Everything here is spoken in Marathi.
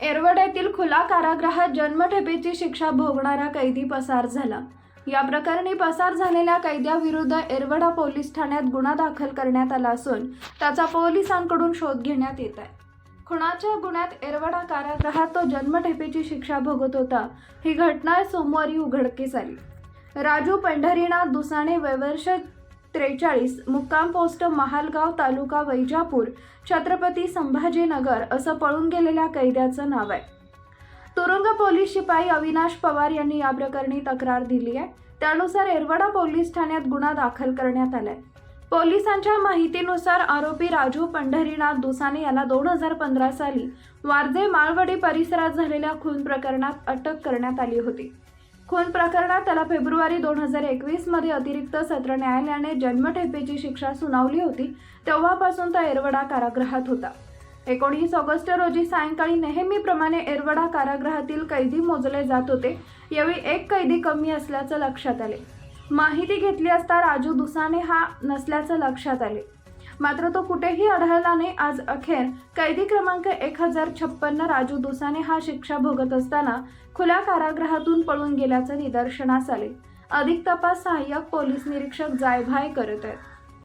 येरवड्यातील खुला कारागृहात जन्मठेपेची शिक्षा भोगणारा कैदी पसार झाला। या प्रकरणी पसार झालेल्या कैद्याविरुद्ध येरवडा पोलीस ठाण्यात गुन्हा दाखल करण्यात आला असून त्याचा पोलिसांकडून शोध घेण्यात येत आहे। खुनाच्या गुन्ह्यात येरवडा कारागृहात तो जन्मठेपेची शिक्षा भोगत होता। ही घटना सोमवारी उघडकीस आली। राजू पंढरीनाथ दुसाणे वय वर्ष 43, मुक्काम पोस्ट महालगाव, तालुका वैजापूर, छत्रपती संभाजीनगर असं पळून गेलेल्या कैद्याचं नाव आहे। तुरुंग पोलीस शिपाई अविनाश पवार यांनी या प्रकरणी तक्रार दिली आहे। त्यानुसार येरवडा पोलीस ठाण्यात गुन्हा दाखल करण्यात आलाय। पोलिसांच्या माहितीनुसार आरोपी राजू पंढरीनाथ दुसाणे याला 2015 साली वारजे माळवडी परिसरात झालेल्या खून प्रकरणात अटक करण्यात आली होती। खून प्रकरणात त्याला फेब्रुवारी 2021 मध्ये अतिरिक्त सत्र न्यायालयाने जन्मठेपेची शिक्षा सुनावली होती। तेव्हापासून तो येरवडा कारागृहात होता। 19 ऑगस्ट रोजी सायंकाळी नेहमीप्रमाणे येरवडा कारागृहातील कैदी मोजले जात होते। यावेळी एक कैदी कमी असल्याचं लक्षात आले। माहिती घेतली असता राजू दुसाणे हा नसल्याचं लक्षात आले, मात्र तो कुठेही आढळला नाही। आज अखेर कैदी क्रमांक 1056 राजू दुसाणे हा शिक्षा भोगत असताना खुल्या कारागृहातून पळून गेल्याचं निदर्शनास आले। अधिक तपास सहाय्यक पोलीस निरीक्षक जायभाय करत आहेत।